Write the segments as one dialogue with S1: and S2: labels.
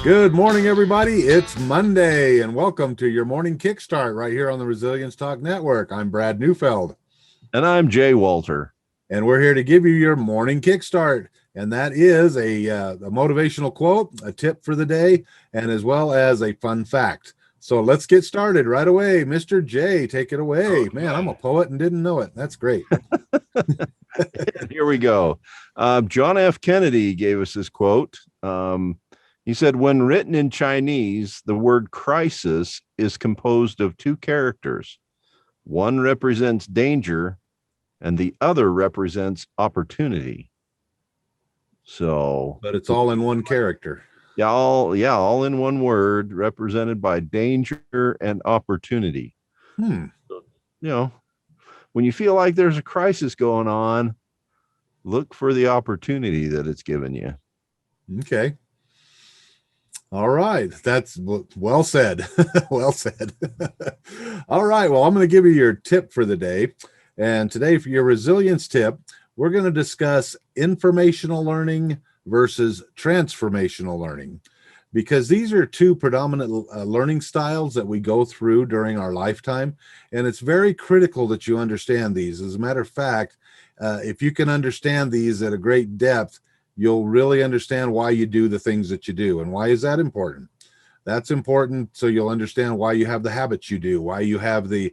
S1: Good morning, everybody. It's Monday, and welcome to your morning Kickstart right here on the Resilience Talk Network. I'm Brad Neufeld,
S2: And I'm Jay Walther.
S1: and we're here to give you your morning Kickstart. And that is a motivational quote, a tip for the day, and as well as a fun fact. So let's get started right away. Mr. J, take it away. Man, I'm a poet and didn't know it. That's great.
S2: Here we go. John F. Kennedy gave us this quote. He said, when written in Chinese, the word crisis is composed of two characters. One represents danger and the other represents opportunity. So,
S1: But it's all in one character.
S2: all in one word, represented by danger and opportunity.
S1: Hmm.
S2: You know, when you feel like there's a crisis going on, look for the opportunity that it's given you.
S1: Okay. All right. That's well said. Well said. All right. Well, I'm going to give you your tip for the day. And today, for your resilience tip, we're going to discuss informational learning versus transformational learning, because these are two predominant learning styles that we go through during our lifetime. And it's very critical that you understand these. As a matter of fact, if you can understand these at a great depth, you'll really understand why you do the things that you do. And why is that important? That's important so you'll understand why you have the habits you do, why you have the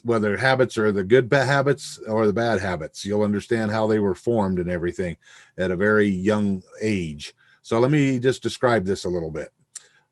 S1: whether habits are the good habits or the bad habits. You'll understand how they were formed and everything at a very young age. So let me just describe this a little bit.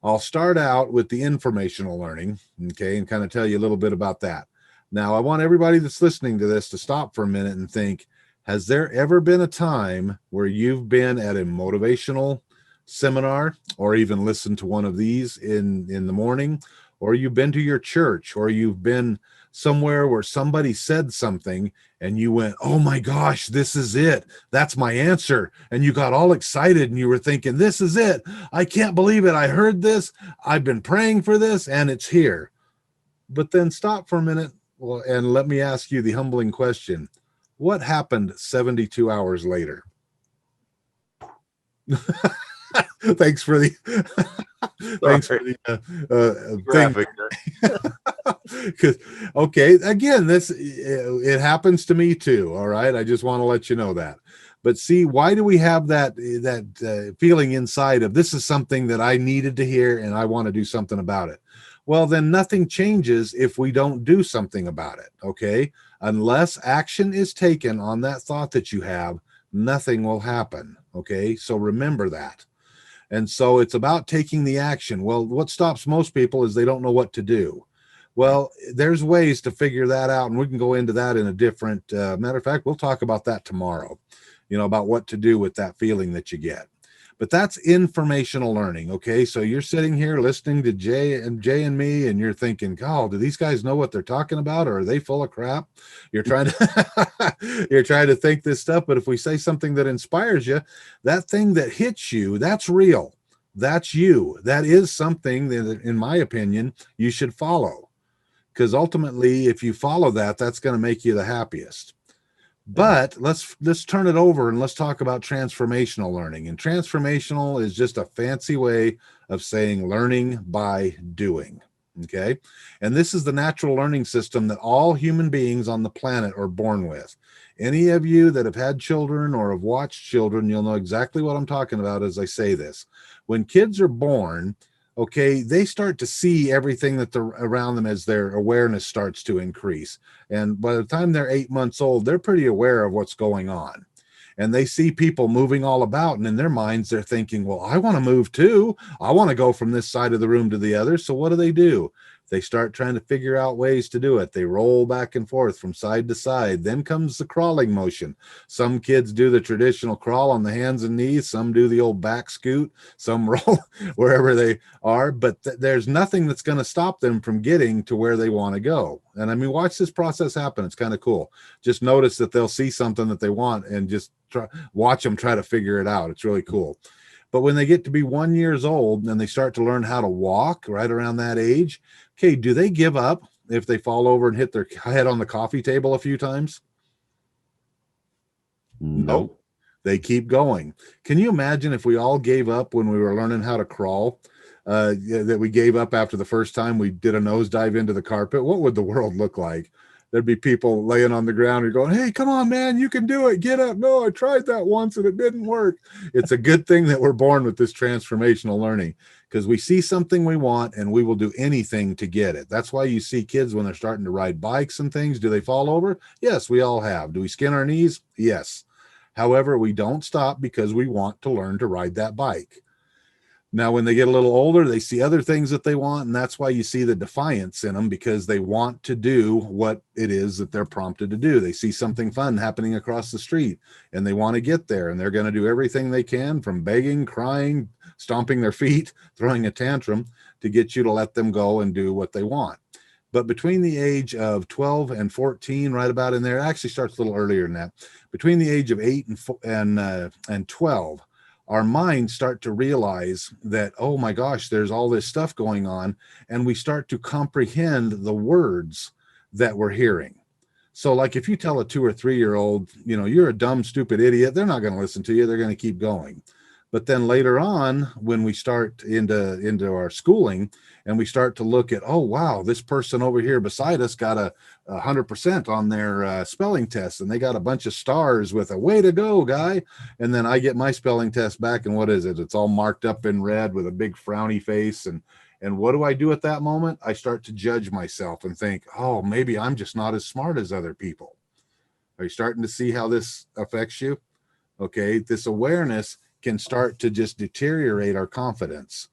S1: I'll start out with the informational learning, okay, and kind of tell you a little bit about that. Now, I want everybody that's listening to this to stop for a minute and think, has there ever been a time where you've been at a motivational seminar or even listened to one of these in the morning, or you've been to your church, or you've been somewhere where somebody said something and you went, oh my gosh, this is it. That's my answer. And you got all excited and you were thinking, this is it. I can't believe it. I heard this. I've been praying for this and it's here. But then stop for a minute and let me ask you the humbling question. What happened 72 hours later? Thanks for the thanks for the
S2: Graphic.
S1: Because okay, again, this it happens to me too. All right, I just want to let you know that. But see, why do we have that feeling inside of this is something that I needed to hear and I want to do something about it? Well, then nothing changes if we don't do something about it. Okay, unless action is taken on that thought that you have, nothing will happen. Okay, so remember that. And so it's about taking the action. Well, what stops most people is they don't know what to do. Well, there's ways to figure that out, and we can go into that in a different matter of fact, we'll talk about that tomorrow, about what to do with that feeling that you get. But that's informational learning. Okay, so you're sitting here listening to Jay and me, and you're thinking, oh, do these guys know what they're talking about, or are they full of crap? You're trying to you're trying to think this stuff. But if we say something that inspires you, that thing that hits you, that's real. That's you. That is something that, in my opinion, you should follow, because ultimately, if you follow that, that's going to make you the happiest. But let's turn it over and let's talk about transformational learning. And transformational is just a fancy way of saying learning by doing. Okay. And this is the natural learning system that all human beings on the planet are born with. Any of you that have had children or have watched children, you'll know exactly what I'm talking about as I say this. When kids are born, okay, they start to see everything that they're around them as their awareness starts to increase. And by the time they're 8 months old, they're pretty aware of what's going on. And they see people moving all about. And in their minds, they're thinking, well, I want to move too. I want to go from this side of the room to the other. So what do? They start trying to figure out ways to do it. They roll back and forth from side to side. Then comes the crawling motion. Some kids do the traditional crawl on the hands and knees. Some do the old back scoot. Some roll wherever they are. But there's nothing that's going to stop them from getting to where they want to go. And I mean, watch this process happen. It's kind of cool. Just notice that they'll see something that they want and just watch them try to figure it out. It's really cool. But when they get to be 1 year old and they start to learn how to walk right around that age, okay, do they give up if they fall over and hit their head on the coffee table a few times?
S2: Nope.
S1: They keep going. Can you imagine if we all gave up when we were learning how to crawl? That we gave up after the first time we did a nosedive into the carpet? What would the world look like? There'd be people laying on the ground and going, hey, come on, man, you can do it. Get up. No, I tried that once and it didn't work. It's a good thing that we're born with this transformational learning, because we see something we want and we will do anything to get it. That's why you see kids when they're starting to ride bikes and things. Do they fall over? Yes, we all have. Do we skin our knees? Yes. However, we don't stop because we want to learn to ride that bike. Now, when they get a little older, they see other things that they want, and that's why you see the defiance in them, because they want to do what it is that they're prompted to do. They see something fun happening across the street, and they want to get there, and they're going to do everything they can, from begging, crying, stomping their feet, throwing a tantrum, to get you to let them go and do what they want. But between the age of 12 and 14, right about in there, it actually starts a little earlier than that. Between the age of 8 and 12, our minds start to realize that, oh my gosh, there's all this stuff going on, and we start to comprehend the words that we're hearing. So like if you tell a 2 or 3-year-old, you're a dumb, stupid idiot, they're not going to listen to you. They're going to keep going. But then later on, when we start into our schooling and we start to look at, oh, wow, this person over here beside us got a 100% on their spelling test, and they got a bunch of stars with a way to go, guy. And then I get my spelling test back, and what is it? It's all marked up in red with a big frowny face. And what do I do at that moment? I start to judge myself and think, oh, maybe I'm just not as smart as other people. Are you starting to see how this affects you? Okay, this awareness can start to just deteriorate our confidence.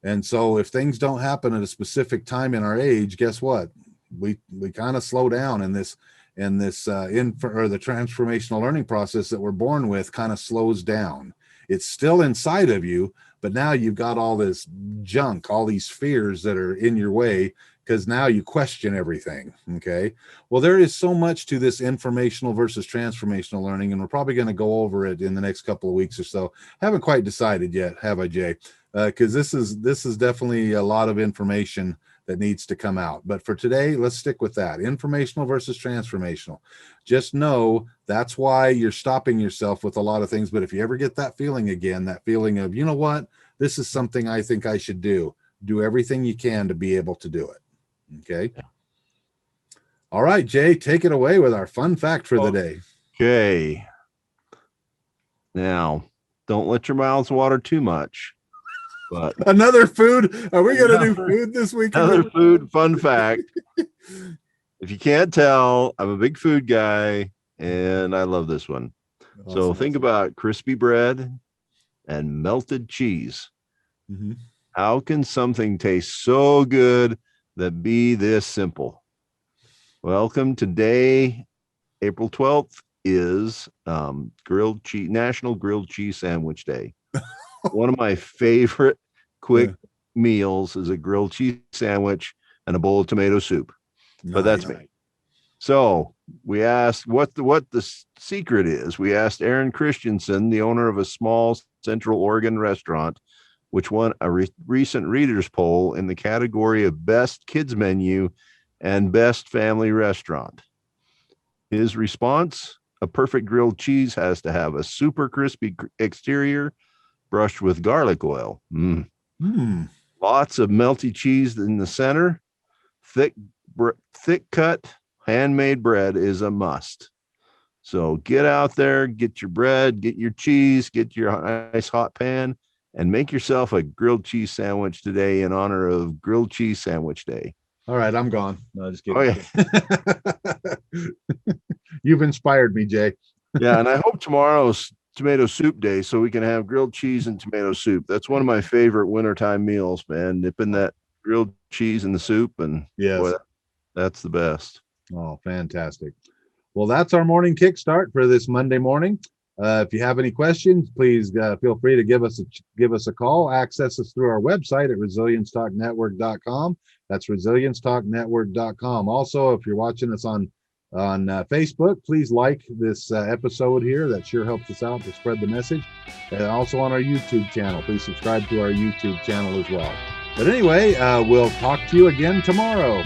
S1: And so if things don't happen at a specific time in our age, guess what? We kind of slow down, and the transformational learning process that we're born with kind of slows down. It's still inside of you, but now you've got all this junk, all these fears that are in your way, because now you question everything. Okay. Well, there is so much to this informational versus transformational learning, and we're probably going to go over it in the next couple of weeks or so. Haven't quite decided yet, have I, Jay? Because this is definitely a lot of information that needs to come out. But for today, let's stick with that. Informational versus transformational. Just know that's why you're stopping yourself with a lot of things. But if you ever get that feeling again, that feeling of, you know what, this is something I think I should do everything you can to be able to do it. Okay. Yeah. All right, Jay, take it away with our fun fact for the day.
S2: Okay. Now, don't let your mouths water too much. But
S1: another food? Are we going to do food this week?
S2: Another food fun fact. If you can't tell, I'm a big food guy, and I love this one. Awesome. So think about crispy bread and melted cheese. Mm-hmm. How can something taste so good that be this simple? Welcome. Today, April 12th, is National Grilled Cheese Sandwich Day. One of my favorite quick meals is a grilled cheese sandwich and a bowl of tomato soup. Nice. But that's me. So we asked what the secret is. We asked Aaron Christensen, the owner of a small Central Oregon restaurant, which won a recent readers poll in the category of best kids menu and best family restaurant. His response: a perfect grilled cheese has to have a super crispy exterior brushed with garlic oil. Lots of melty cheese in the center. Thick cut handmade bread is a must. So get out there, get your bread, get your cheese, get your nice hot pan, and make yourself a grilled cheese sandwich today in honor of Grilled Cheese Sandwich Day.
S1: All right, I'm gone. No, just kidding. Oh, yeah. You've inspired me, Jay.
S2: Yeah, and I hope tomorrow's tomato soup day so we can have grilled cheese and tomato soup. That's one of my favorite wintertime meals, man. Dipping that grilled cheese in the soup, and
S1: yes, boy,
S2: that's the best.
S1: Oh, fantastic. Well, that's our morning kickstart for this Monday morning. If you have any questions, please feel free to give us a call. Access us through our website at resiliencetalknetwork.com. That's resiliencetalknetwork.com. Also, if you're watching us on Facebook, please like this episode here. That sure helps us out to spread the message. And also on our YouTube channel, please subscribe to our YouTube channel as well. But anyway, we'll talk to you again tomorrow.